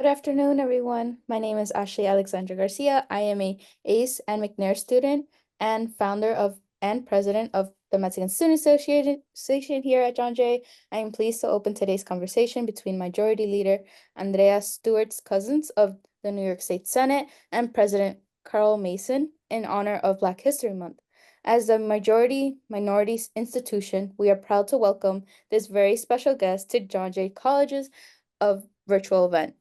afternoon, everyone. My name is Ashley Alexandra Garcia. I am a ACE and McNair student and founder of and president of the Mexican Student Association here at John Jay. I am pleased to open today's conversation between Majority Leader Andrea Stewart's cousins of the New York State Senate and President Karol Mason in honor of Black History Month. As the minorities institution, we are proud to welcome this very special guest to John Jay College's of virtual event.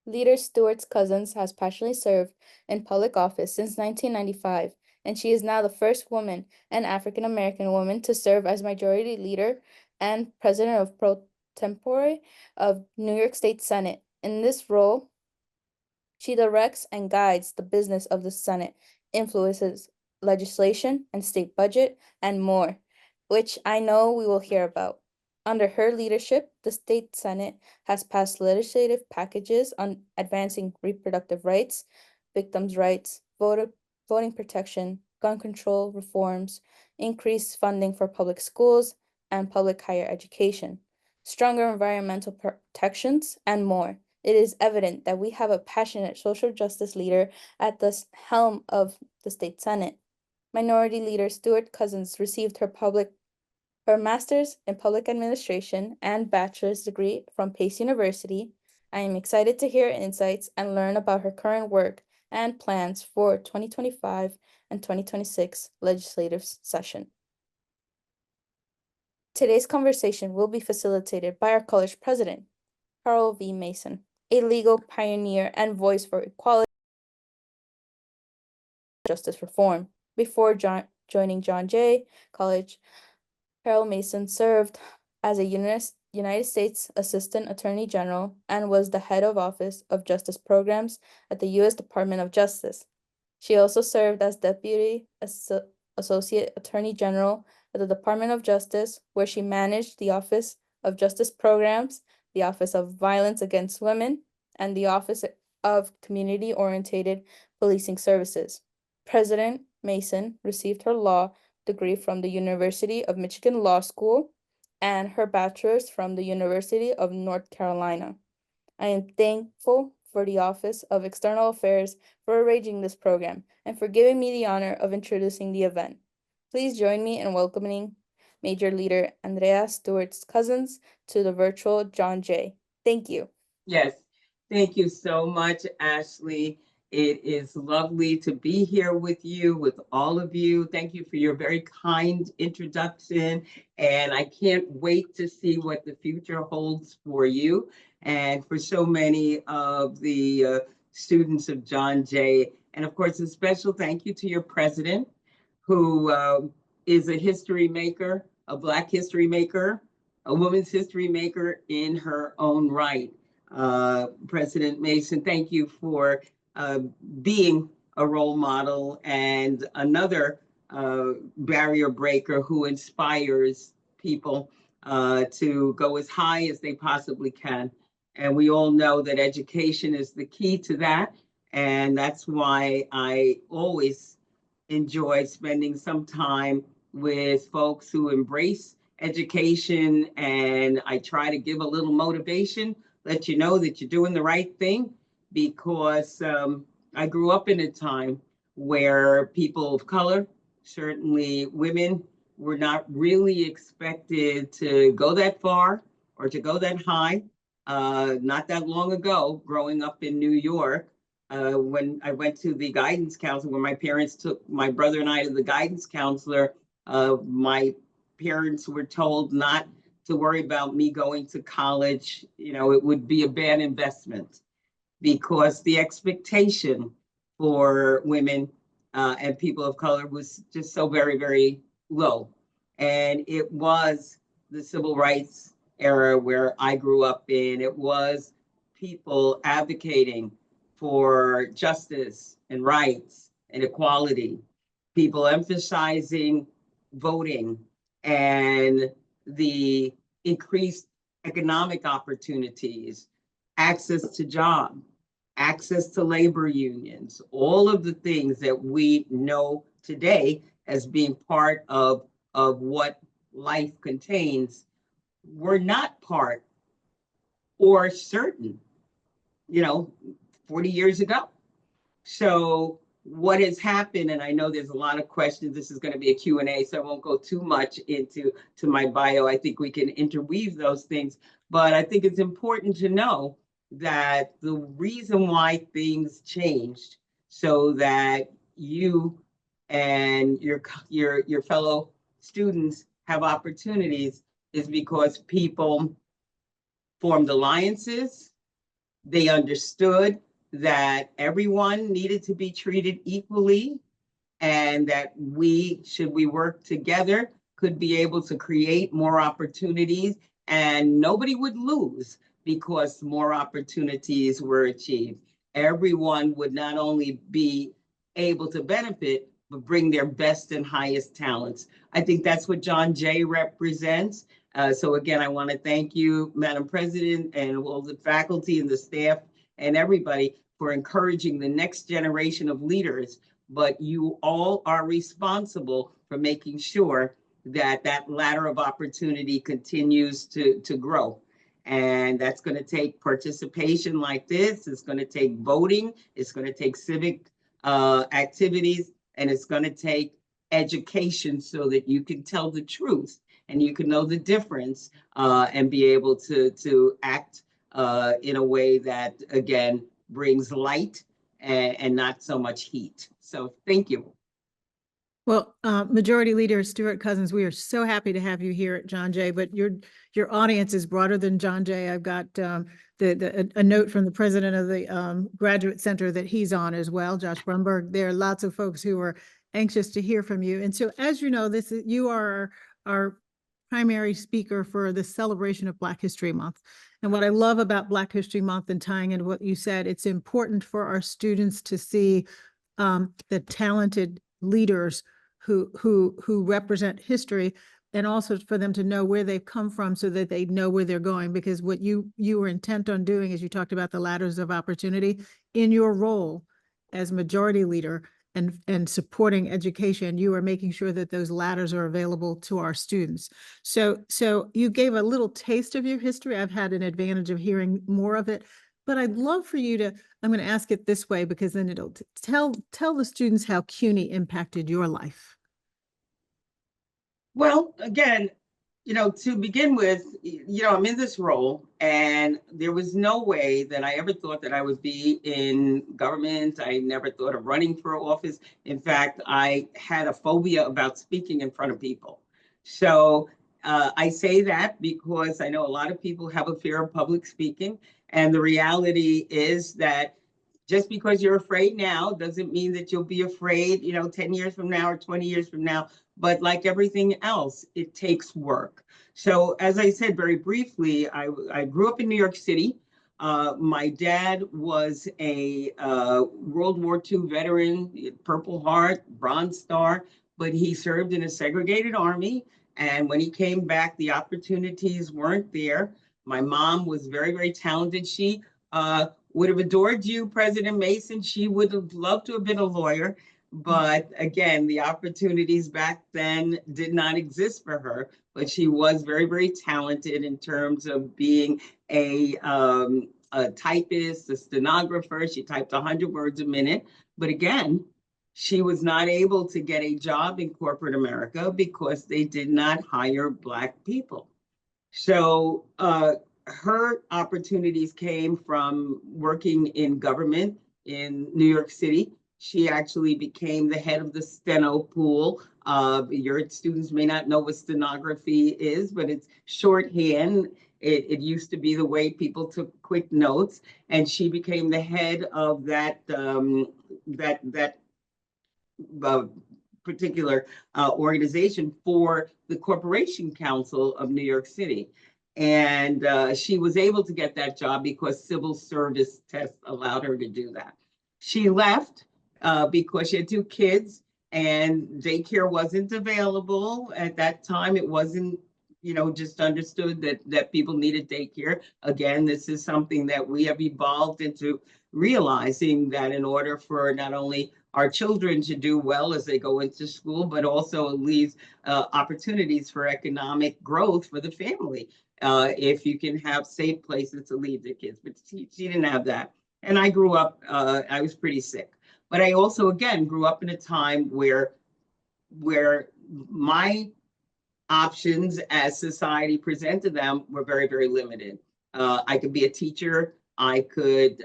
Leader Stewart's Cousins has passionately served in public office since 1995, and she is now the first woman and African American woman to serve as Majority Leader and President of Pro Tempore of New York State Senate. In this role, she directs and guides the business of the Senate, influences legislation and state budget, and more, which I know we will hear about. Under her leadership, the state Senate has passed legislative packages on advancing reproductive rights, victims' rights, voting protection, gun control reforms, increased funding for public schools and public higher education, stronger environmental protections, and more. It is evident that we have a passionate social justice leader at the helm of the state Senate. Minority Leader Stewart Cousins received her master's in public administration and bachelor's degree from Pace University. I am excited to hear insights and learn about her current work and plans for 2025 and 2026 legislative session. Today's conversation will be facilitated by our college president, Karol V. Mason, a legal pioneer and voice for equality and justice reform. Before joining John Jay College, Karol Mason served as a United States Assistant Attorney General and was the head of Office of Justice Programs at the U.S. Department of Justice. She also served as Deputy Associate Attorney General at the Department of Justice, where she managed the Office of Justice Programs, the Office of Violence Against Women, and the Office of Community-Oriented Policing Services. President Mason received her law degree from the University of Michigan Law School and her bachelor's from the University of North Carolina. I am thankful for the Office of External Affairs for arranging this program and for giving me the honor of introducing the event. Please join me in welcoming Major Leader Andrea Stewart's Cousins to the virtual John Jay. Thank you. Yes, thank you so much, Ashley. It is lovely to be here with you, with all of you. Thank you for your very kind introduction. And I can't wait to see what the future holds for you and for so many of the students of John Jay. And of course, a special thank you to your president, who is a history maker, a Black history maker, a woman's history maker in her own right. President Mason, thank you for being a role model and another barrier breaker who inspires people to go as high as they possibly can. And we all know that education is the key to that. And that's why I always enjoy spending some time with folks who embrace education. And I try to give a little motivation, let you know that you're doing the right thing, because I grew up in a time where people of color, certainly women, were not really expected to go that far or to go that high. Not that long ago, growing up in New York, when I went to the guidance counselor, when my parents took my brother and I to the guidance counselor, my parents were told not to worry about me going to college. You know, it would be a bad investment, because the expectation for women and people of color was just so very, very low. And it was the civil rights era where I grew up in. It was people advocating for justice and rights and equality, people emphasizing voting and the increased economic opportunities, access to jobs, access to labor unions, all of the things that we know today as being part of what life contains were not part or certain you know, 40 years ago. So what has happened, and I know there's a lot of questions. This is going to be a Q&A, so I won't go too much into my bio. I think we can interweave those things. But I think it's important to know that the reason why things changed so that you and your fellow students have opportunities is because people formed alliances. They understood that everyone needed to be treated equally and that should we work together, could be able to create more opportunities and nobody would lose because more opportunities were achieved. Everyone would not only be able to benefit, but bring their best and highest talents. I think that's what John Jay represents. So again, I want to thank you, Madam President, and all the faculty and the staff and everybody for encouraging the next generation of leaders. But you all are responsible for making sure that that ladder of opportunity continues to grow. And that's going to take participation like this. It's going to take voting. It's going to take civic activities, and it's going to take education so that you can tell the truth and you can know the difference and be able to act in a way that, again, brings light and not so much heat. So thank you. Well, Majority Leader Stewart Cousins, we are so happy to have you here at John Jay, but your audience is broader than John Jay. I've got a note from the president of the Graduate Center that he's on as well, Josh Brumberg. There are lots of folks who are anxious to hear from you. And so, as you know, you are our primary speaker for the celebration of Black History Month. And what I love about Black History Month and tying into what you said, it's important for our students to see the talented leaders who represent history, and also for them to know where they've come from so that they know where they're going. Because what you were intent on doing, as you talked about the ladders of opportunity in your role as majority leader and supporting education, you are making sure that those ladders are available to our students. So you gave a little taste of your history. I've had an advantage of hearing more of it, but I'd love for you to, I'm going to ask it this way because then it'll tell the students how CUNY impacted your life. Well, again, to begin with, I'm in this role, and there was no way that I ever thought that I would be in government. I never thought of running for office. In fact, I had a phobia about speaking in front of people. So I say that because I know a lot of people have a fear of public speaking. And the reality is that just because you're afraid now doesn't mean that you'll be afraid, 10 years from now or 20 years from now. But like everything else, it takes work. So as I said very briefly, I grew up in New York City. My dad was a World War II veteran, Purple Heart, Bronze Star, but he served in a segregated army. And when he came back, the opportunities weren't there. My mom was very, very talented. She would have adored you, President Mason. She would have loved to have been a lawyer. But again, the opportunities back then did not exist for her. But she was very, very talented in terms of being a typist, a stenographer. She typed 100 words a minute. But again, she was not able to get a job in corporate America because they did not hire Black people. So her opportunities came from working in government in New York City. She actually became the head of the steno pool. Your students may not know what stenography is, but it's shorthand. It used to be the way people took quick notes, and she became the head of that particular organization for the Corporation Council of New York City. And she was able to get that job because civil service tests allowed her to do that. She left because she had 2 kids and daycare wasn't available. At that time, it wasn't, just understood that people needed daycare. Again, this is something that we have evolved into realizing that in order for not only our children to do well as they go into school, but also it leaves opportunities for economic growth for the family. If you can have safe places to leave the kids, but she didn't have that. And I grew up, I was pretty sick, but I also, again, grew up in a time where my options as society presented them were very, very limited. I could be a teacher. I could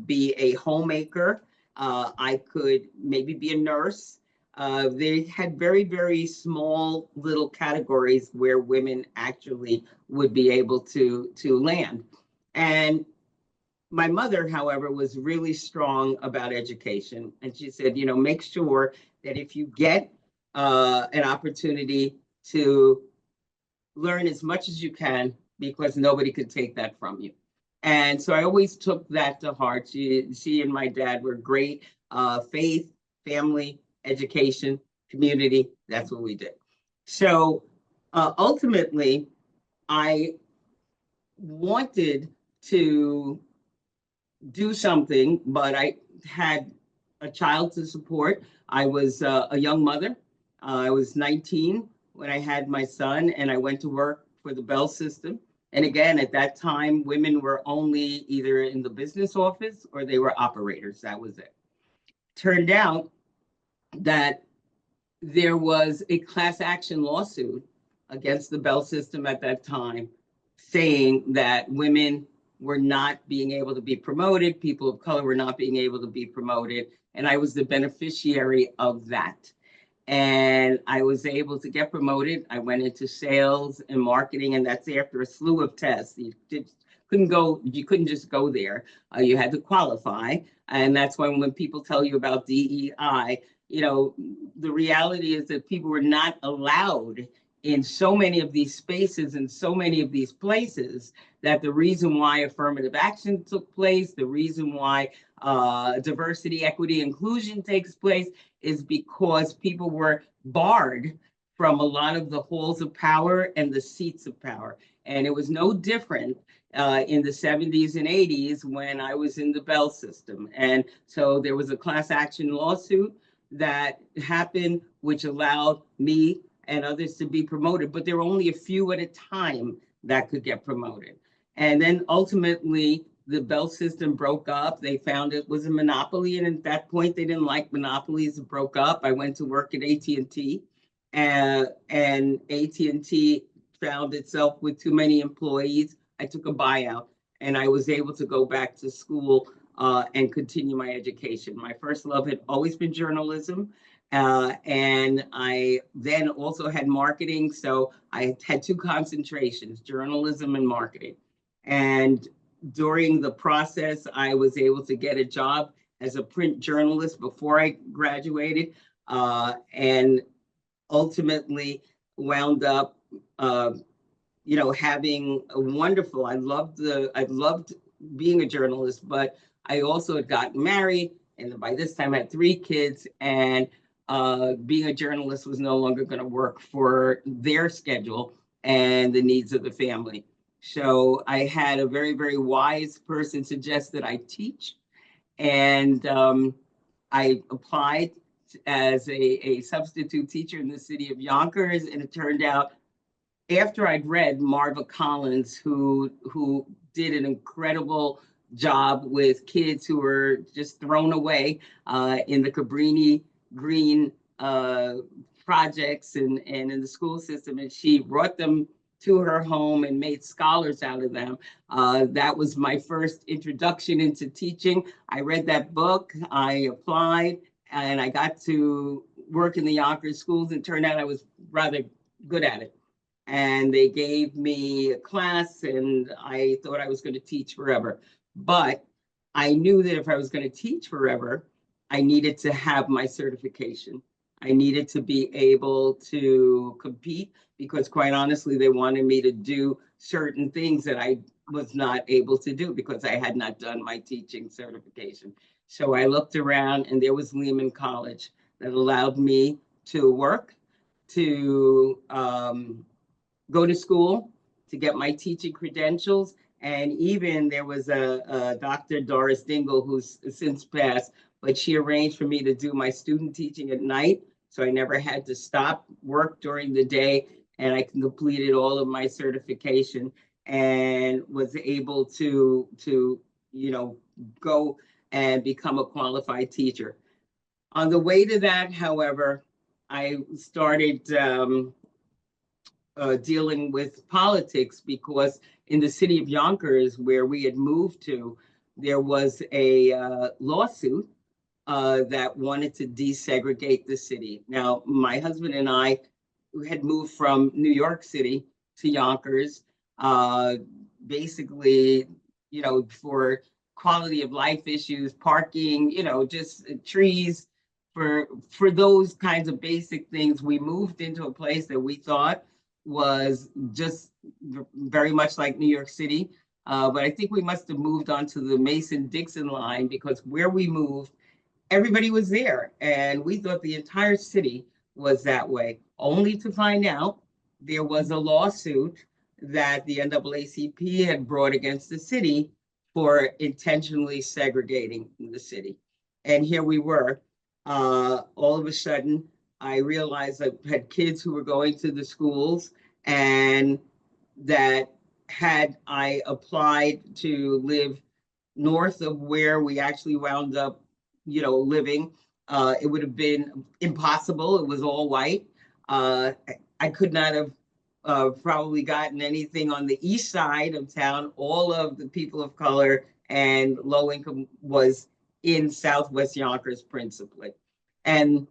be a homemaker. I could maybe be a nurse. They had very, very small little categories where women actually would be able to land. And my mother, however, was really strong about education. And she said, you know, make sure that if you get an opportunity to learn as much as you can, because nobody could take that from you. And so I always took that to heart. She and my dad were great. Faith, family, education, community, that's what we did. So ultimately, I wanted to do something, but I had a child to support. I was a young mother. I was 19 when I had my son, and I went to work for the Bell system. And again, at that time, women were only either in the business office or they were operators. That was it. Turned out that there was a class action lawsuit against the Bell system at that time, saying that women were not being able to be promoted, people of color were not being able to be promoted, and I was the beneficiary of that. And I was able to get promoted. I went into sales and marketing, and that's after a slew of tests. You couldn't just go there. You had to qualify. And that's when people tell you about DEI, you know, the reality is that people were not allowed in so many of these spaces and so many of these places, that the reason why affirmative action took place, the reason why diversity, equity, inclusion takes place is because people were barred from a lot of the halls of power and the seats of power. And it was no different in the 70s and 80s when I was in the Bell system. And so there was a class action lawsuit that happened, which allowed me and others to be promoted, but there were only a few at a time that could get promoted. And then ultimately, the Bell system broke up. They found it was a monopoly, and at that point, they didn't like monopolies. It broke up. I went to work at AT&T, and AT&T found itself with too many employees. I took a buyout, and I was able to go back to school and continue my education. My first love had always been journalism. And I then also had marketing. So I had two concentrations, journalism and marketing. And during the process, I was able to get a job as a print journalist before I graduated, and ultimately wound up, having a wonderful. I loved being a journalist, but I also had gotten married, and by this time I had 3 kids, and being a journalist was no longer going to work for their schedule and the needs of the family. So I had a very, very wise person suggest that I teach. And I applied as a substitute teacher in the city of Yonkers. And it turned out, after I'd read Marva Collins, who did an incredible job with kids who were just thrown away in the Cabrini Green projects and in the school system, and she brought them to her home and made scholars out of them. That was my first introduction into teaching. I read that book, I applied, and I got to work in the Yonkers schools, and turned out I was rather good at it. And they gave me a class, and I thought I was going to teach forever. But I knew that if I was going to teach forever, I needed to have my certification. I needed to be able to compete, because quite honestly, they wanted me to do certain things that I was not able to do because I had not done my teaching certification. So I looked around, and there was Lehman College that allowed me to work, to go to school, to get my teaching credentials. And even there was a Dr. Doris Dingle, who's since passed, but she arranged for me to do my student teaching at night. So I never had to stop work during the day, and I completed all of my certification and was able to go and become a qualified teacher. On the way to that, however, I started dealing with politics because in the city of Yonkers, where we had moved to, there was a lawsuit that wanted to desegregate the city. Now, my husband and I had moved from New York City to Yonkers, uh, basically, for quality of life issues, parking, just trees, for those kinds of basic things. We moved into a place that we thought was just very much like New York City. But I think we must have moved onto the Mason-Dixon line, because where we moved, everybody was there. And we thought the entire city was that way, only to find out there was a lawsuit that the NAACP had brought against the city for intentionally segregating the city. And here we were. All of a sudden, I realized I had kids who were going to the schools, and that had I applied to live north of where we actually wound up, living, it would have been impossible. It was all white. I could not have probably gotten anything on the east side of town. All of the people of color and low income was in Southwest Yonkers principally. And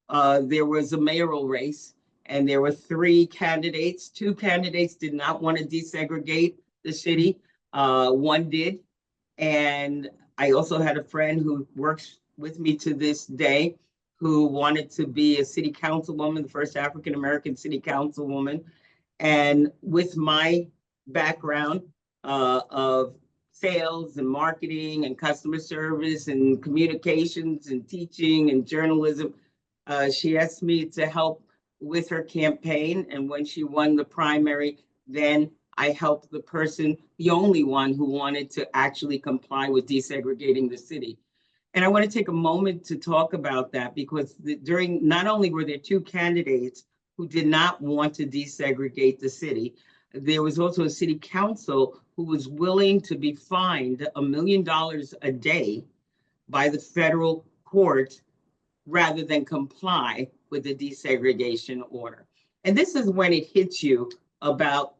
there was a mayoral race, and there were three candidates. Two candidates did not want to desegregate the city. One did. And I also had a friend who works with me to this day who wanted to be a city councilwoman, the first African-American city councilwoman. And with my background of sales and marketing and customer service and communications and teaching and journalism, she asked me to help with her campaign. And when she won the primary, then I helped the person, the only one who wanted to actually comply with desegregating the city. And I want to take a moment to talk about that, because during, not only were there two candidates who did not want to desegregate the city, there was also a city council who was willing to be fined $1 million a day by the federal court rather than comply with the desegregation order. And this is when it hits you about,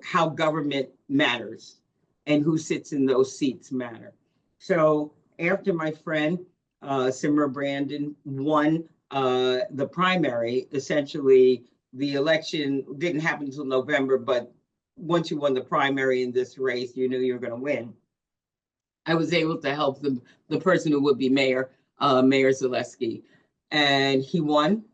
how government matters and who sits in those seats matter. So after my friend, Simra Brandon, won the primary, essentially the election didn't happen until November, but once you won the primary in this race, you knew you were going to win. I was able to help the person who would be mayor, Mayor Zaleski, and he won.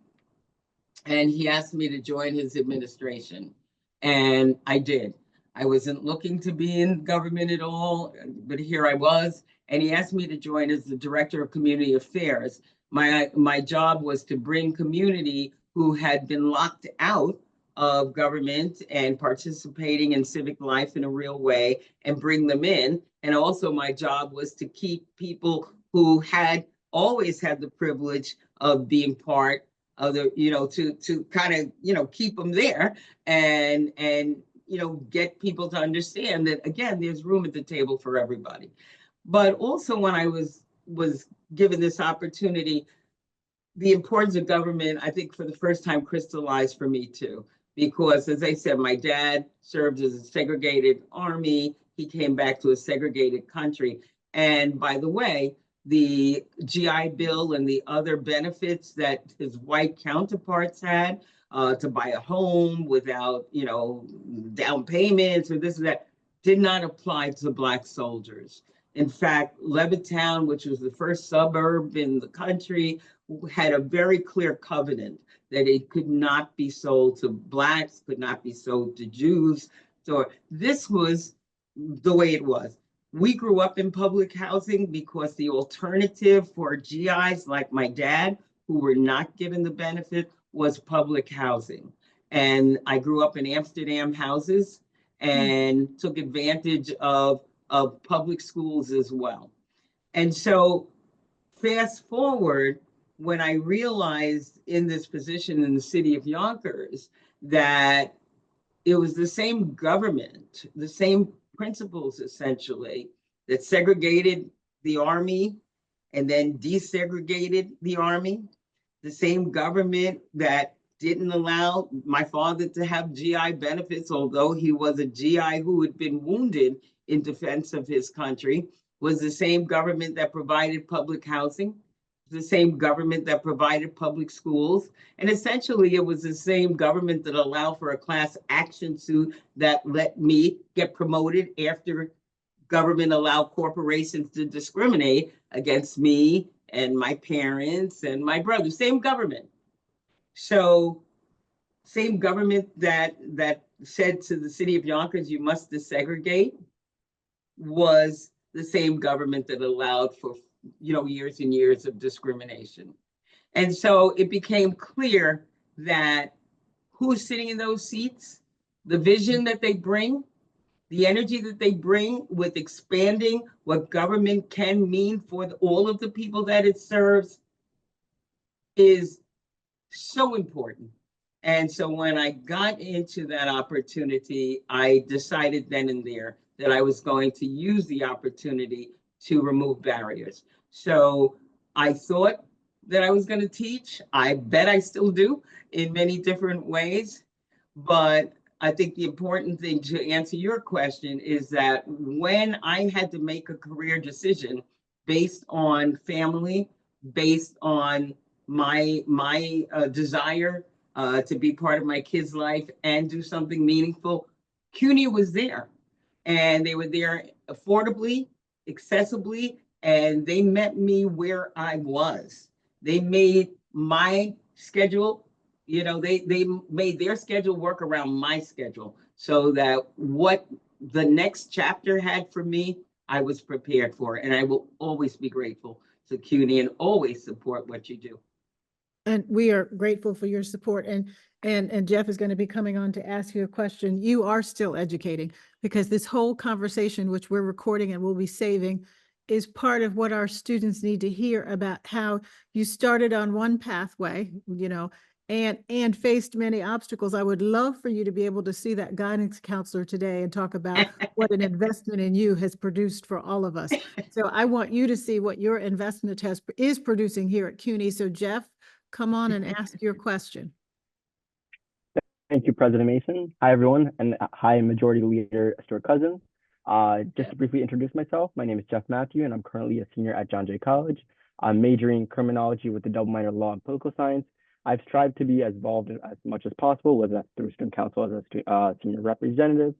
And he asked me to join his administration, and I did. I wasn't looking to be in government at all, but here I was. And he asked me to join as the director of community affairs. My job was to bring community who had been locked out of government and participating in civic life in a real way and bring them in. And also my job was to keep people who had always had the privilege of being part of the, to kind of, keep them there and get people to understand that, again, there's room at the table for everybody. But also when I was given this opportunity, the importance of government, I think for the first time crystallized for me too, because as I said, my dad served as a segregated army. He came back to a segregated country. And by the way, the GI Bill and the other benefits that his white counterparts had to buy a home without, down payments or this or that, did not apply to Black soldiers. In fact, Levittown, which was the first suburb in the country, had a very clear covenant that it could not be sold to Blacks, could not be sold to Jews. So this was the way it was. We grew up in public housing because the alternative for GIs like my dad, who were not given the benefit, was public housing. And I grew up in Amsterdam houses and took advantage of public schools as well. And so fast forward, when I realized in this position in the city of Yonkers that it was the same government, the same principles essentially, that segregated the army and then desegregated the army, the same government that didn't allow my father to have GI benefits, although he was a GI who had been wounded in defense of his country, was the same government that provided public housing, the same government that provided public schools. And essentially, it was the same government that allowed for a class action suit that let me get promoted after government allowed corporations to discriminate against me and my parents and my brother. Same government. So same government that said to the city of Yonkers, you must desegregate, was the same government that allowed for years and years of discrimination. And so it became clear that who's sitting in those seats, the vision that they bring, the energy that they bring with expanding what government can mean for all of the people that it serves is so important. And so when I got into that opportunity, I decided then and there that I was going to use the opportunity to remove barriers. So I thought that I was going to teach. I bet I still do in many different ways. But I think the important thing to answer your question is that when I had to make a career decision based on family, based on my desire to be part of my kids' life and do something meaningful, CUNY was there. And they were there affordably, accessibly, and they met me where I was. They made my schedule, they made their schedule work around my schedule so that what the next chapter had for me, I was prepared for. And I will always be grateful to CUNY and always support what you do. And we are grateful for your support. And Jeff is going to be coming on to ask you a question. You are still educating, because this whole conversation, which we're recording and we'll be saving, is part of what our students need to hear about how you started on one pathway, and faced many obstacles. I would love for you to be able to see that guidance counselor today and talk about what an investment in you has produced for all of us. So I want you to see what your investment is producing here at CUNY. So Jeff, come on and ask your question. Thank you, President Mason. Hi, everyone, and hi, Majority Leader Stewart Cousins. Just to briefly introduce myself, my name is Jeff Matthew, and I'm currently a senior at John Jay College. I'm majoring in criminology with a double minor law and political science. I've strived to be as involved as much as possible, whether that's through student council as a senior representative,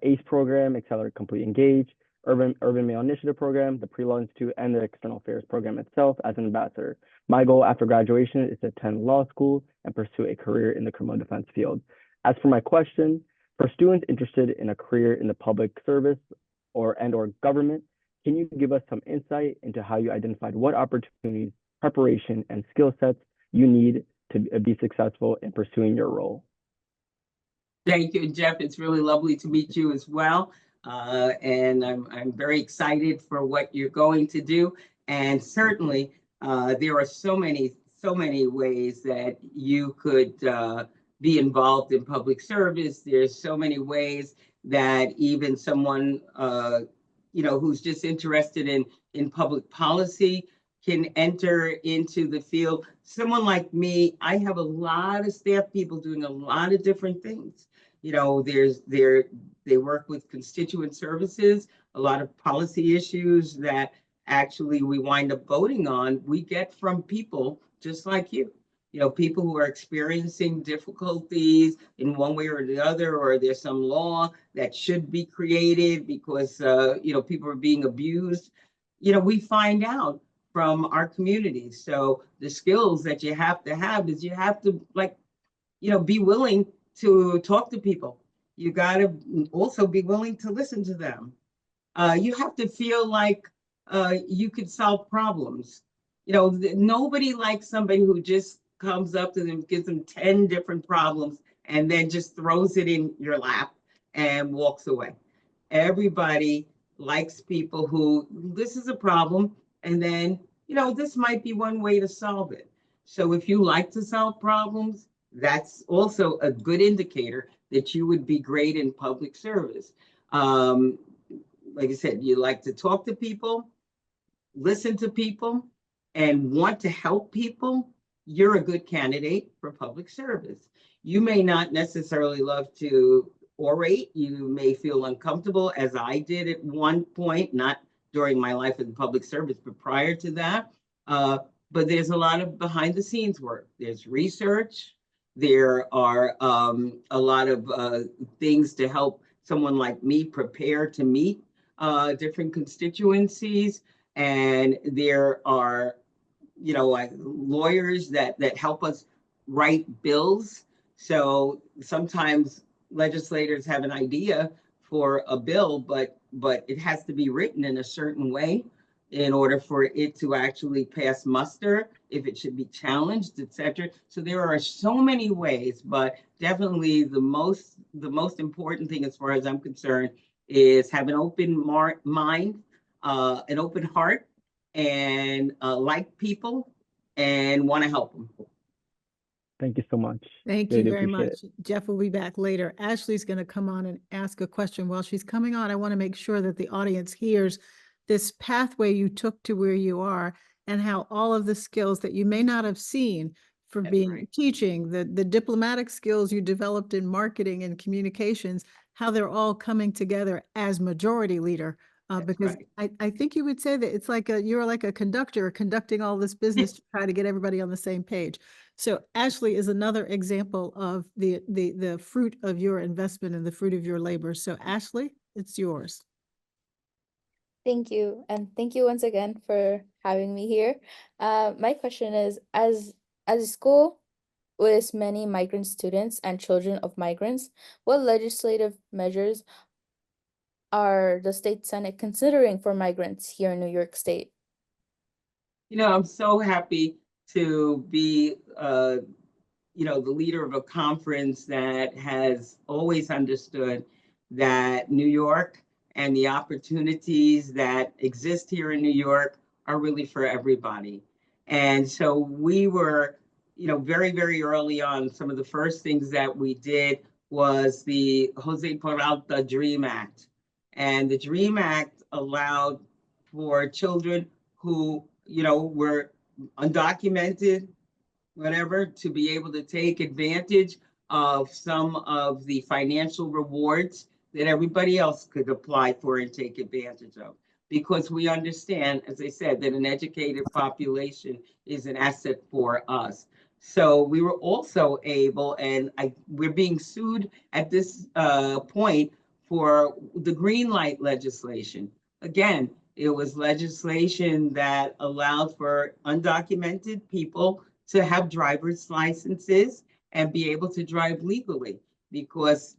ACE program, Accelerate Complete Engage, Urban Male Initiative program, the Pre-Law Institute, and the External Affairs program itself as an ambassador. My goal after graduation is to attend law school and pursue a career in the criminal defense field. As for my question, for students interested in a career in the public service or government, can you give us some insight into how you identified what opportunities, preparation, and skill sets you need to be successful in pursuing your role? Thank you, Jeff. It's really lovely to meet you as well. And I'm very excited for what you're going to do. And certainly, there are so many ways that you could be involved in public service. There's so many ways that even someone, who's just interested in public policy can enter into the field. Someone like me, I have a lot of staff people doing a lot of different things. They work with constituent services, a lot of policy issues that actually we wind up voting on, we get from people just like you. People who are experiencing difficulties in one way or the other, or there's some law that should be created because, people are being abused. We find out from our communities. So the skills that you have is you have to be willing to talk to people. You got to also be willing to listen to them. You have to feel like you could solve problems. Nobody likes somebody who just comes up to them, gives them 10 different problems, and then just throws it in your lap and walks away. Everybody likes people who, this is a problem, and then this might be one way to solve it. So if you like to solve problems, that's also a good indicator that you would be great in public service. Um, like I said, you like to talk to people, listen to people, and want to help people, you're a good candidate for public service. You may not necessarily love to orate. You may feel uncomfortable, as I did at one point, not during my life in public service, but prior to that. Uh, but there's a lot of behind the scenes work. There's research. There are a lot of things to help someone like me prepare to meet different constituencies, and there are like lawyers that help us write bills. So sometimes legislators have an idea for a bill, but it has to be written in a certain way in order for it to actually pass muster, if it should be challenged, etc. So there are so many ways, but definitely the most important thing, as far as I'm concerned, is have an open mind, an open heart, and like people and want to help them. Thank you so much. Thank you Really very appreciate much. it. Jeff will be back later. Ashley's going to come on and ask a question. While she's coming on, I want to make sure that the audience hears this pathway you took to where you are and how all of the skills that you may not have seen for That's being right. teaching, the diplomatic skills you developed in marketing and communications, how they're all coming together as majority leader. That's Because right. I think you would say that it's like you're like a conductor conducting all this business to try to get everybody on the same page. So Ashley is another example of the fruit of your investment and the fruit of your labor. So Ashley, it's yours. Thank you, and thank you once again for having me here. My question is, as a school with many migrant students and children of migrants, what legislative measures are the state Senate considering for migrants here in New York State? I'm so happy to be the leader of a conference that has always understood that New York and the opportunities that exist here in New York are really for everybody. And so we were, very, very early on, some of the first things that we did was the Jose Peralta Dream Act. And the Dream Act allowed for children who, were undocumented, whatever, to be able to take advantage of some of the financial rewards that everybody else could apply for and take advantage of. Because we understand, as I said, that an educated population is an asset for us. So we were also able, and we're being sued at this point for the green light legislation. Again, it was legislation that allowed for undocumented people to have driver's licenses and be able to drive legally. Because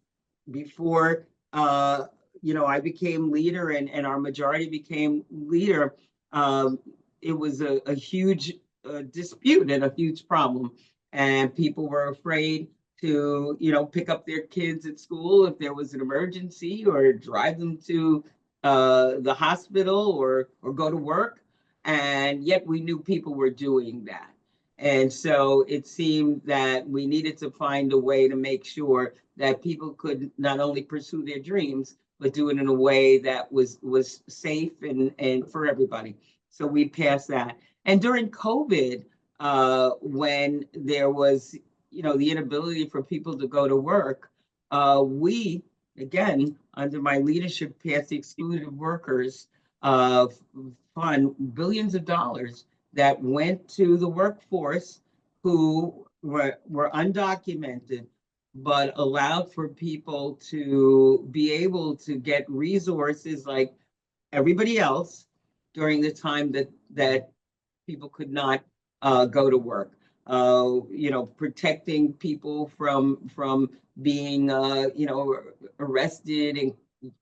before I became leader, and our majority became leader, it was a huge dispute and a huge problem. And people were afraid to, pick up their kids at school if there was an emergency, or drive them to the hospital, or go to work. And yet we knew people were doing that. And so it seemed that we needed to find a way to make sure that people could not only pursue their dreams, but do it in a way that was safe and for everybody. So we passed that. And during COVID, when there was, the inability for people to go to work, we, again, under my leadership, passed the Excluded Workers Fund, billions of dollars that went to the workforce who were undocumented, but allowed for people to be able to get resources like everybody else during the time that people could not go to work. Protecting people from being arrested, and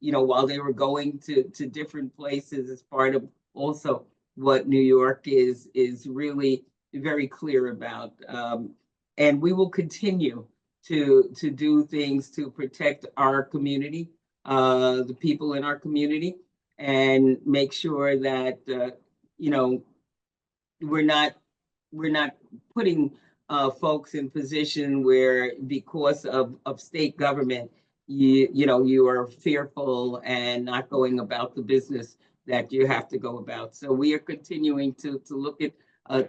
while they were going to different places, as part of also what New York is really very clear about. And we will continue to do things to protect our community, the people in our community, and make sure that we're not putting folks in position where because of state government, you are fearful and not going about the business that you have to go about. So we are continuing to look at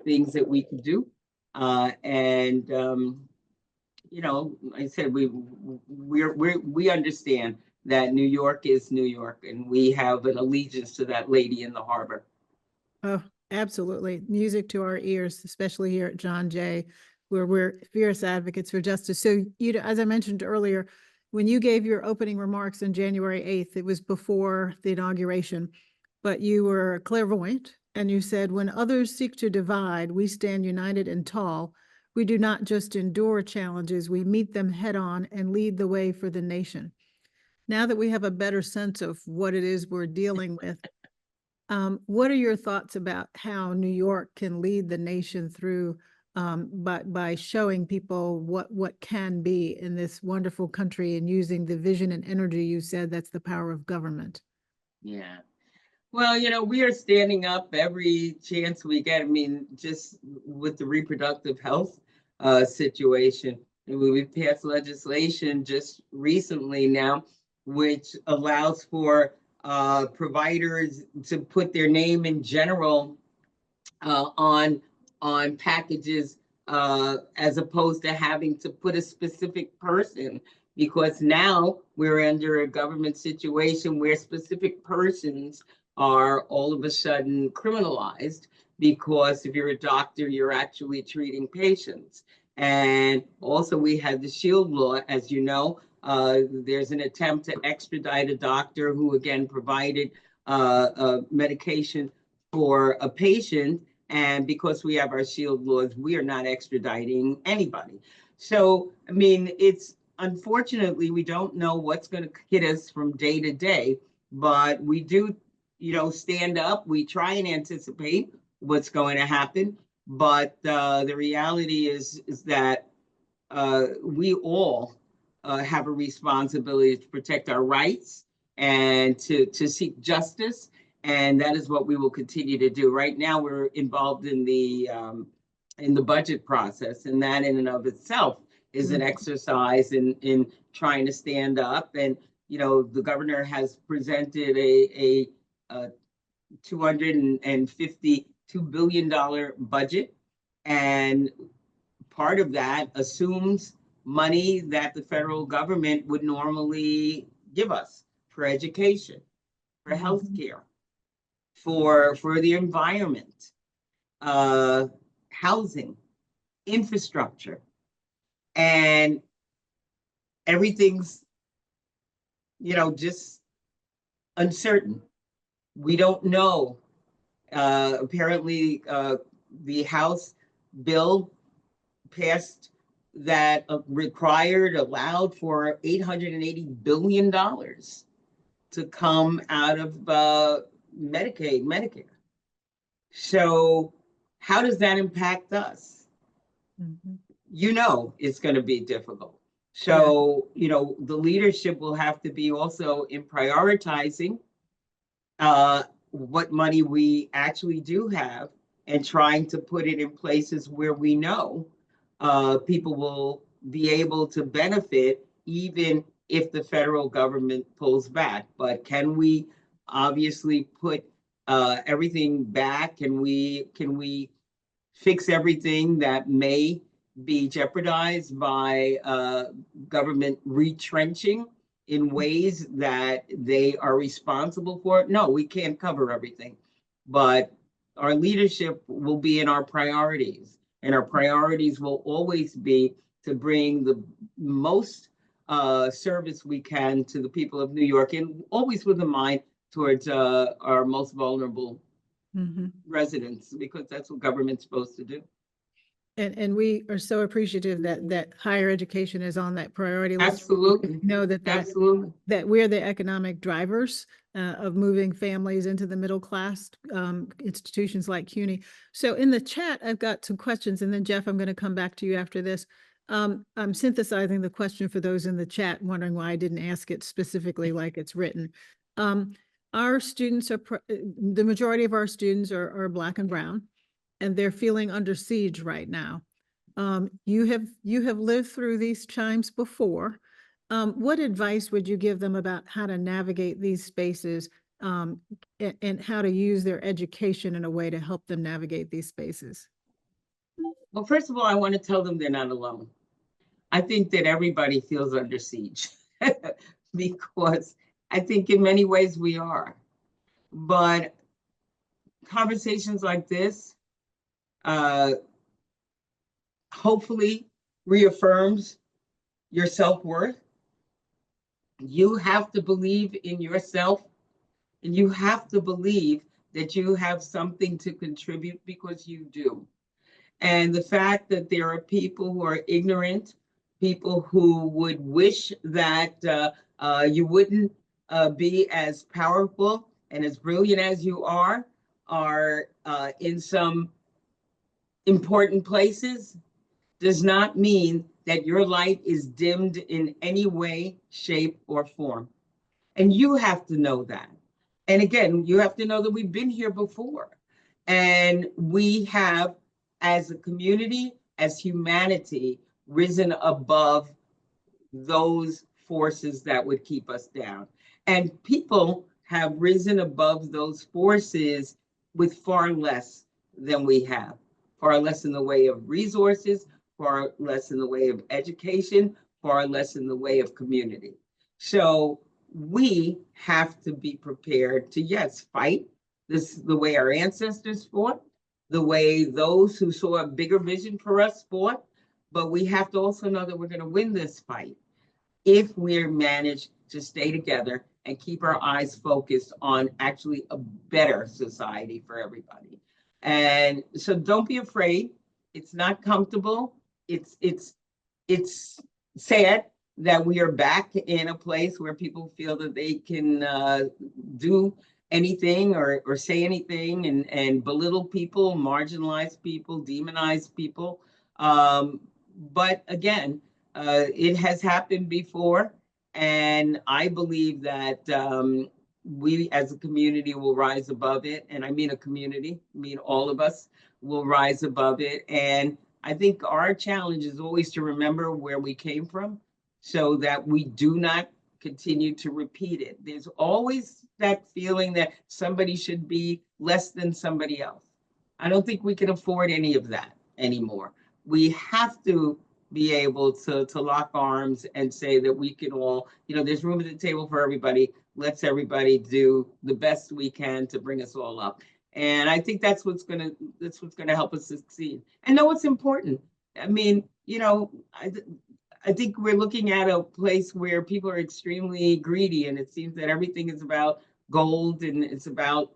things that we can do. And like I said, we understand that New York is New York, and we have an allegiance to that lady in the harbor. Oh, absolutely. Music to our ears, especially here at John Jay, where we're fierce advocates for justice. So, as I mentioned earlier, when you gave your opening remarks on January 8th, it was before the inauguration, but you were clairvoyant and you said, when others seek to divide, we stand united and tall. We do not just endure challenges, we meet them head on and lead the way for the nation. Now that we have a better sense of what it is we're dealing with, what are your thoughts about how New York can lead the nation through by showing people what can be in this wonderful country and using the vision and energy you said that's the power of government? Yeah. Well, we are standing up every chance we get. I mean, just with the reproductive health situation, and we've passed legislation just recently now, which allows for providers to put their name in general on packages as opposed to having to put a specific person, because now we're under a government situation where specific persons are all of a sudden criminalized, because if you're a doctor, you're actually treating patients. And also we had the SHIELD law, as you know. There's an attempt to extradite a doctor who again provided medication for a patient, and because we have our SHIELD laws, we are not extraditing anybody. So, I mean, it's unfortunately, we don't know what's going to hit us from day to day, but we do, stand up. We try and anticipate what's going to happen. But the reality is that we all have a responsibility to protect our rights and to seek justice. And that is what we will continue to do. Right now, we're involved in the budget process, and that in and of itself is an exercise in trying to stand up. And the governor has presented a $252 billion budget, and part of that assumes money that the federal government would normally give us for education, for healthcare, for the environment, housing, infrastructure, and everything's just uncertain. We don't know. Apparently, the House bill passed that allowed for $880 billion to come out of Medicaid, Medicare. So how does that impact us? It's going to be difficult. So, the leadership will have to be also in prioritizing what money we actually do have and trying to put it in places where we know people will be able to benefit even if the federal government pulls back. But can we obviously put everything back? Can we fix everything that may be jeopardized by government retrenching in ways that they are responsible for? No, we can't cover everything, but our leadership will be in our priorities, and our priorities will always be to bring the most service we can to the people of New York, and always with a mind towards our most vulnerable residents, because that's what government's supposed to do. And we are so appreciative that higher education is on that priority list. Absolutely. Know that Absolutely. that we're the economic drivers of moving families into the middle class institutions like CUNY. So in the chat, I've got some questions, and then Jeff, I'm going to come back to you after this. I'm synthesizing the question for those in the chat, wondering why I didn't ask it specifically like it's written. Our students are, the majority of our students are Black and brown. and they're feeling under siege right now. You have lived through these times before. What advice would you give them about how to navigate these spaces, and how to use their education in a way to help them navigate these spaces? Well, first of all, I want to tell them they're not alone. I think that everybody feels under siege because I think in many ways we are. But conversations like this hopefully reaffirms your self-worth. You have to believe in yourself, and you have to believe that you have something to contribute, because you do. And the fact that there are people who are ignorant, people who would wish that you wouldn't be as powerful and as brilliant as you are in some important places, does not mean that your light is dimmed in any way, shape, or form. And you have to know that. And again, you have to know that we've been here before. And we have, as a community, as humanity, risen above those forces that would keep us down. And people have risen above those forces with far less than we have, far less in the way of resources, far less in the way of education, far less in the way of community. So we have to be prepared to, yes, fight this the way our ancestors fought, the way those who saw a bigger vision for us fought, but we have to also know that we're going to win this fight if we manage to stay together and keep our eyes focused on actually a better society for everybody. And so don't be afraid. It's not comfortable. It's sad that we are back in a place where people feel that they can do anything or say anything and belittle people, marginalize people, demonize people. But again, it has happened before, and I believe that we as a community will rise above it. And I mean a community, I mean all of us will rise above it. And I think our challenge is always to remember where we came from so that we do not continue to repeat it. There's always that feeling that somebody should be less than somebody else. I don't think we can afford any of that anymore. We have to be able to lock arms and say that we can all, there's room at the table for everybody. Let's everybody do the best we can to bring us all up. And I think that's what's gonna help us succeed. And know what's important. I mean, I think we're looking at a place where people are extremely greedy, and it seems that everything is about gold, and it's about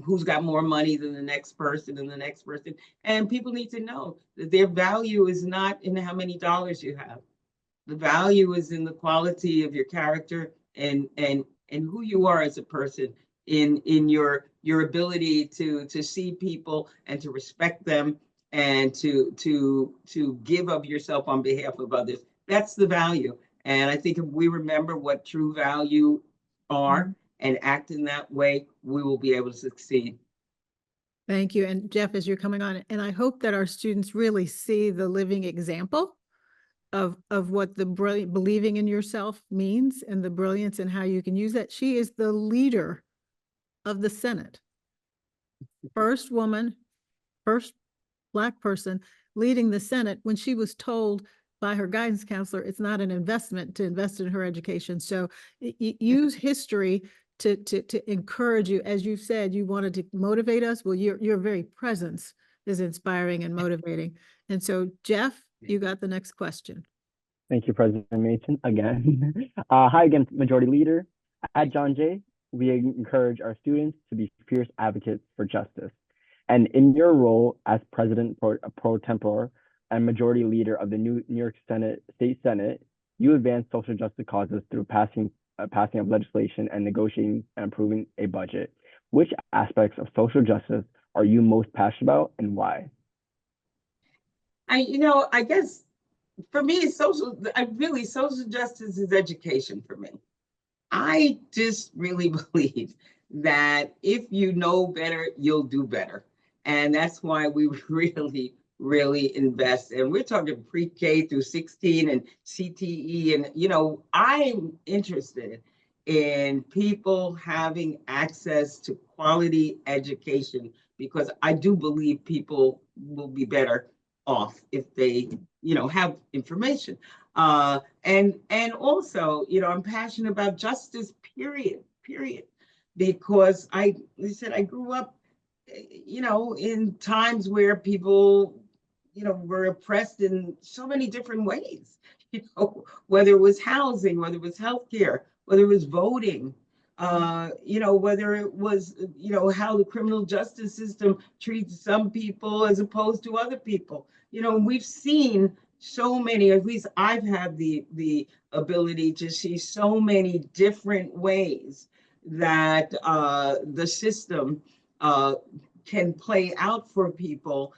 who's got more money than the next person and the next person. And people need to know that their value is not in how many dollars you have. The value is in the quality of your character and who you are as a person, in your ability to see people and to respect them and to give of yourself on behalf of others. That's the value. And I think if we remember what true value are and act in that way, we will be able to succeed. Thank you. And Jeff, as you're coming on, and I hope that our students really see the living example of what the brilliant believing in yourself means and the brilliance and how you can use that. She is the leader of the Senate. First woman, first Black person leading the Senate, when she was told by her guidance counselor, it's not an investment to invest in her education. So use history to encourage you. As you said, you wanted to motivate us. Well, your very presence is inspiring and motivating. And so, Jeff, you got the next question. Thank you, President Mason, again. Hi again, Majority Leader. At John Jay, we encourage our students to be fierce advocates for justice. And in your role as President pro tempore and Majority Leader of the New York State Senate, you advance social justice causes through passing of legislation and negotiating and approving a budget. Which aspects of social justice are you most passionate about, and why? I guess for me, social justice is education for me. I just really believe that if you know better, you'll do better. And that's why we really, really invest. And we're talking pre-K through 16 and CTE. And, I'm interested in people having access to quality education because I do believe people will be better off if they, have information. And also, I'm passionate about justice, period. Because I said I grew up, in times where people, were oppressed in so many different ways, whether it was housing, whether it was healthcare, whether it was voting, whether it was, how the criminal justice system treats some people as opposed to other people. We've seen so many, at least I've had the ability to see so many different ways that the system can play out for people.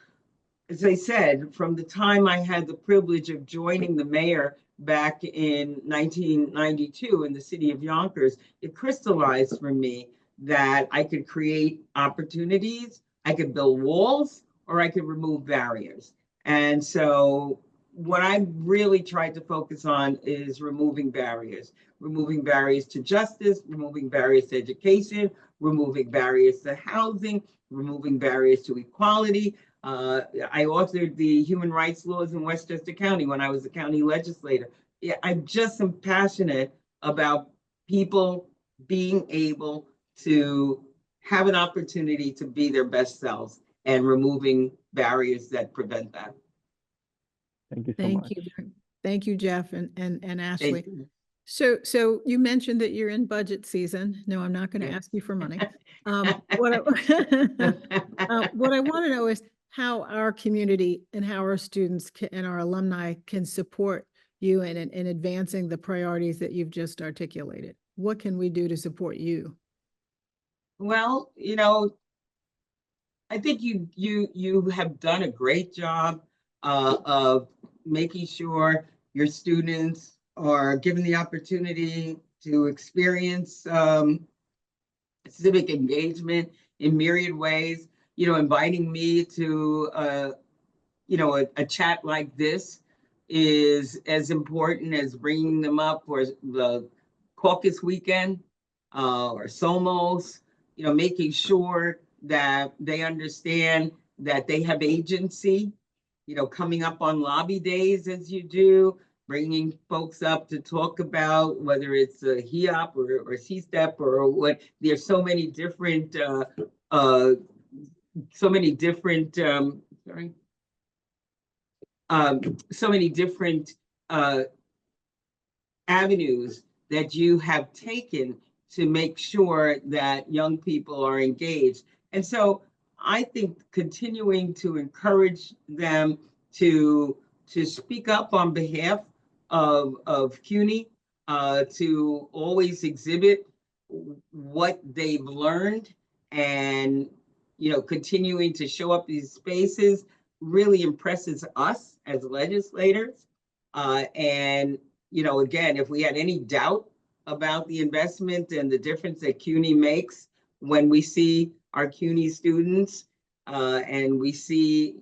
As I said, from the time I had the privilege of joining the mayor back in 1992 in the city of Yonkers, it crystallized for me that I could create opportunities, I could build walls, or I could remove barriers. And so what I really tried to focus on is removing barriers to justice, removing barriers to education, removing barriers to housing, removing barriers to equality. I authored the human rights laws in Westchester County when I was a county legislator. Yeah, I just am passionate about people being able to have an opportunity to be their best selves and removing barriers that prevent that. Thank you so Thank much. you. Thank you, Jeff and Ashley. Thank you. So you mentioned that you're in budget season. No, I'm not going to Yeah. ask you for money. What I want to know is how our community and how our students and our alumni can support you in advancing the priorities that you've just articulated. What can we do to support you? Well, I think you have done a great job of making sure your students are given the opportunity to experience civic engagement in myriad ways. Inviting me to a chat like this is as important as bringing them up for the caucus weekend or SOMOS, making sure that they understand that they have agency, coming up on lobby days as you do, bringing folks up to talk about whether it's a HEOP or CSTEP or what. There's so many different, sorry, so many different avenues that you have taken to make sure that young people are engaged. And so I think continuing to encourage them to speak up on behalf of CUNY, to always exhibit what they've learned, and continuing to show up these spaces really impresses us as legislators. And again, if we had any doubt about the investment and the difference that CUNY makes when we see our CUNY students and we see,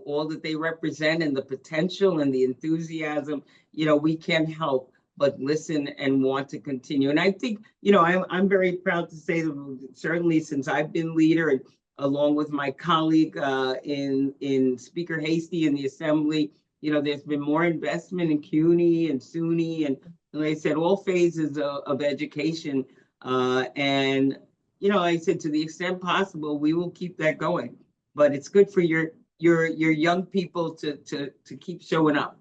all that they represent and the potential and the enthusiasm, we can't help but listen and want to continue. And I think, I'm very proud to say that certainly since I've been leader, and along with my colleague in Speaker Hasty in the Assembly, there's been more investment in CUNY and SUNY and like I said, all phases of education. And, like I said, to the extent possible, we will keep that going. But it's good for your young people to keep showing up.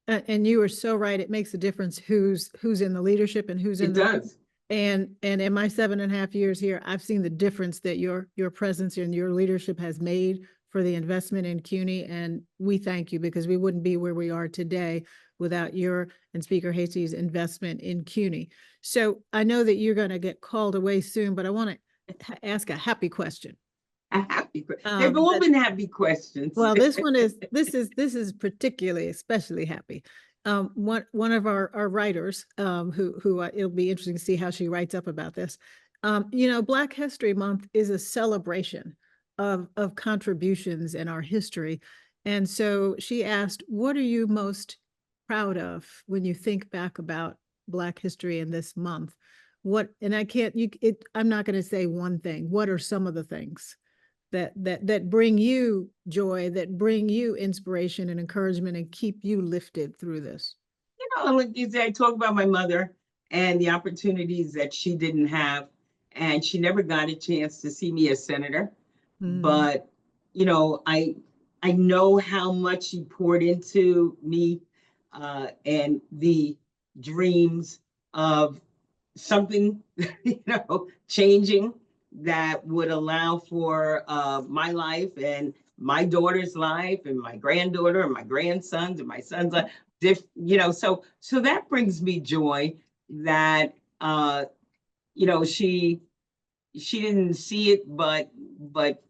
And you are so right. It makes a difference who's in the leadership and who's in It the does. And in my 7.5 years here, I've seen the difference that your presence and your leadership has made for the investment in CUNY. And we thank you because we wouldn't be where we are today without your and Speaker Hasty's investment in CUNY. So I know that you're going to get called away soon, but I want to ask a happy question. They've all been happy questions. Well, this is particularly especially happy. One of our writers, who it'll be interesting to see how she writes up about this. Black History Month is a celebration of contributions in our history. And so she asked, what are you most proud of when you think back about Black history in this month? What, and I can't, I'm not going to say one thing. What are some of the things that bring you joy, that bring you inspiration and encouragement and keep you lifted through this? Like you said, I talk about my mother and the opportunities that she didn't have, and she never got a chance to see me as senator. But I know how much she poured into me, and the dreams of something, changing that would allow for my life and my daughter's life and my granddaughter and my grandsons and my son's life. So that brings me joy that she didn't see it, but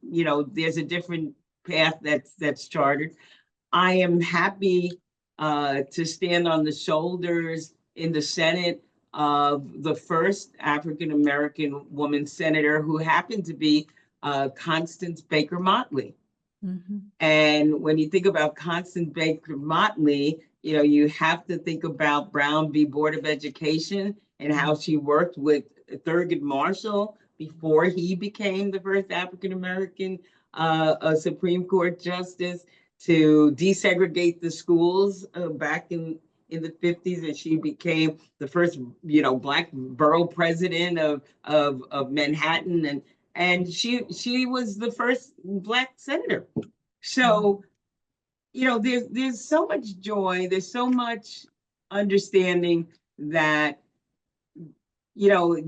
there's a different path that's charted. I am happy to stand on the shoulders in the Senate of the first African American woman senator, who happened to be Constance Baker Motley. Mm-hmm. And when you think about Constance Baker Motley, you have to think about Brown v. Board of Education and how she worked with Thurgood Marshall before he became the first African American Supreme Court justice, to desegregate the schools back in the 50s, and she became the first Black borough president of Manhattan, and she was the first Black senator. So there's so much joy, there's so much understanding that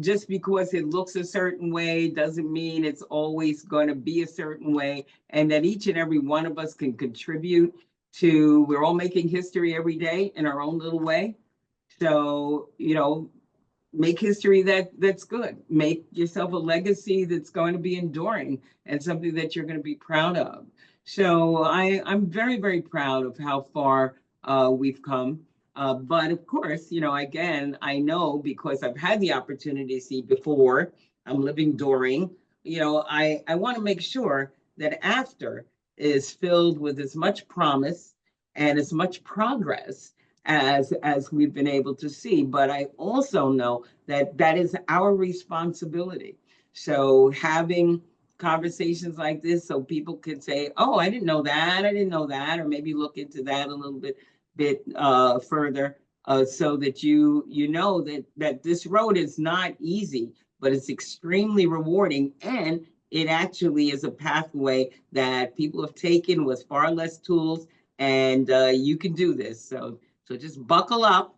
just because it looks a certain way doesn't mean it's always going to be a certain way, and that each and every one of us can contribute to, we're all making history every day in our own little way. So, make history that's good. Make yourself a legacy that's going to be enduring and something that you're going to be proud of. So I'm very, very proud of how far we've come. But of course, again, I know because I've had the opportunity to see before, I'm living during, I want to make sure that after is filled with as much promise and as much progress as we've been able to see. But I also know that is our responsibility. So having conversations like this, so people can say, oh, I didn't know that, or maybe look into that a little bit further, so that you know that this road is not easy, but it's extremely rewarding, and it actually is a pathway that people have taken with far less tools, and you can do this. So just buckle up,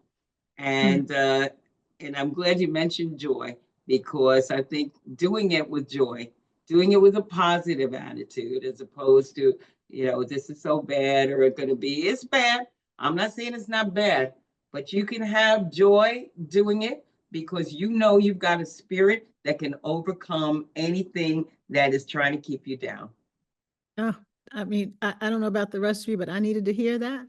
and I'm glad you mentioned joy, because I think doing it with joy, doing it with a positive attitude, as opposed to, this is so bad, or it's going to be, it's bad. I'm not saying it's not bad, but you can have joy doing it because you've got a spirit that can overcome anything that is trying to keep you down. Oh, I mean, I don't know about the rest of you, but I needed to hear that.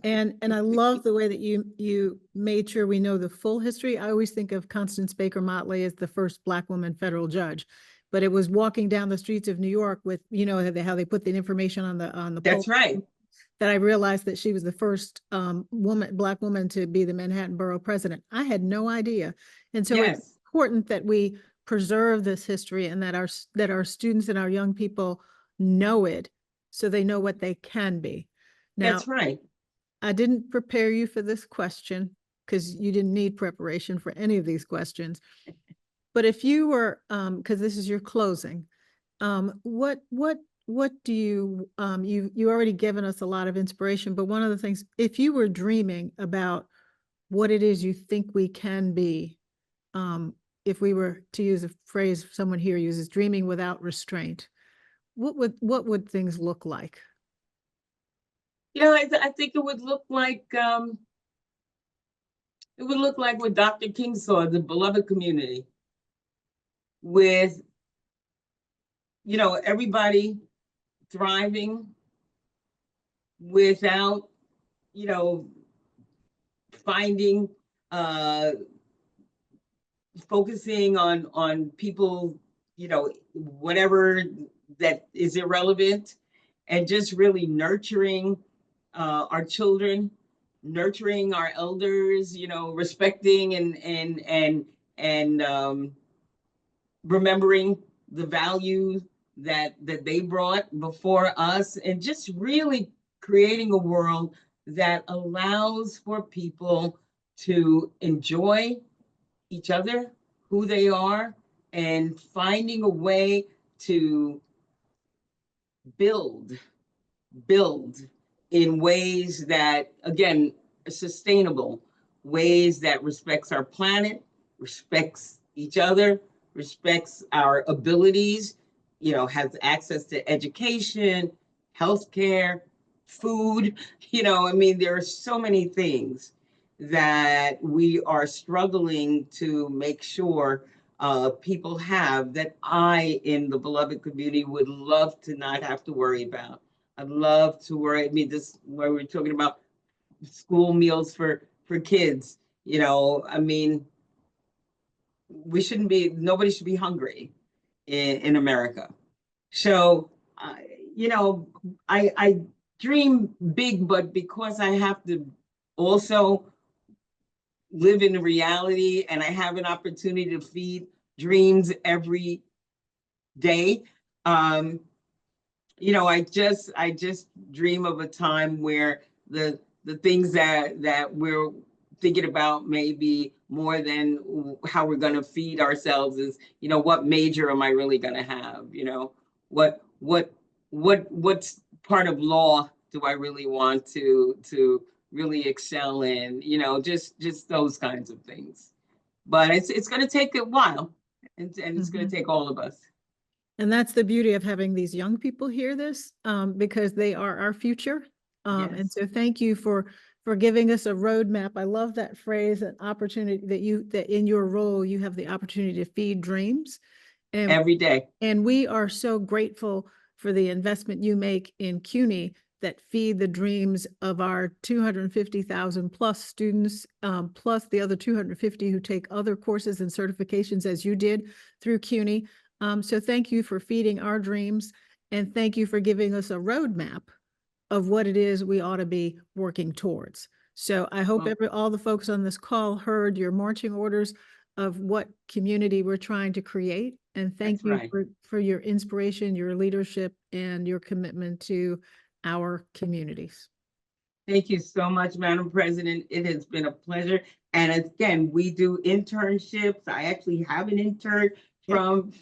And I love the way that you made sure we know the full history. I always think of Constance Baker Motley as the first Black woman federal judge, but it was walking down the streets of New York with, how they put the information on the That's poll, right. that I realized that she was the first Black woman to be the Manhattan Borough president. I had no idea. And so Yes. it's important that we preserve this history, and that our students and our young people know it, so they know what they can be. Now, That's right. I didn't prepare you for this question, because you didn't need preparation for any of these questions. But if you were, because this is your closing, what do you already given us a lot of inspiration, but one of the things, if you were dreaming about what it is you think we can be, if we were to use a phrase someone here uses, dreaming without restraint, what would things look like? I think it would look like what Dr. King saw, the beloved community, with everybody thriving without finding focusing on people whatever that is irrelevant, and just really nurturing our children, nurturing our elders, respecting and remembering the value that they brought before us, and just really creating a world that allows for people to enjoy each other, who they are, and finding a way to build build in ways that, again, are sustainable, ways that respects our planet, respects each other, respects our abilities, has access to education, healthcare, food. There are so many things that we are struggling to make sure people have, that I, in the beloved community, would love to not have to worry about. I'd love to worry. This where we're talking about school meals for kids. Nobody should be hungry in America. So, I dream big, but because I have to also live in reality, and I have an opportunity to feed dreams every day. I just dream of a time where the things that we're thinking about maybe more than how we're going to feed ourselves is, what major am I really going to have? What's part of law do I really want to really excel in? Just those kinds of things. But it's going to take a while, and it's going to take all of us. And that's the beauty of having these young people hear this, because they are our future. And Yes. so thank you for giving us a roadmap. I love that phrase, an opportunity that in your role, you have the opportunity to feed dreams. And Every day. And we are so grateful for the investment you make in CUNY that feed the dreams of our 250,000 plus students, plus the other 250 who take other courses and certifications as you did through CUNY. So thank you for feeding our dreams, and thank you for giving us a roadmap of what it is we ought to be working towards. So I hope all the folks on this call heard your marching orders of what community we're trying to create. And thank you for your inspiration, your leadership, and your commitment to our communities. Thank you so much, Madam President. It has been a pleasure. And again, we do internships. I actually have an intern from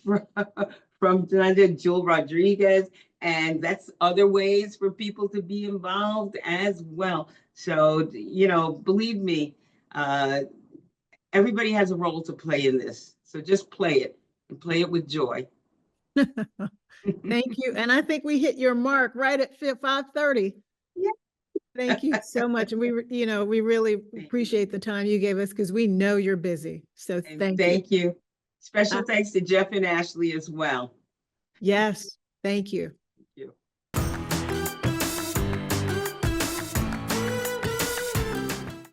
Jewel Rodriguez, and that's other ways for people to be involved as well. So, believe me, everybody has a role to play in this. So just play it, and play it with joy. Thank you. And I think we hit your mark right at 5:30. Yeah. Thank you so much. And we really appreciate the time you gave us, because we know you're busy. So thank you. Special thanks to Jeff and Ashley as well. Yes, thank you.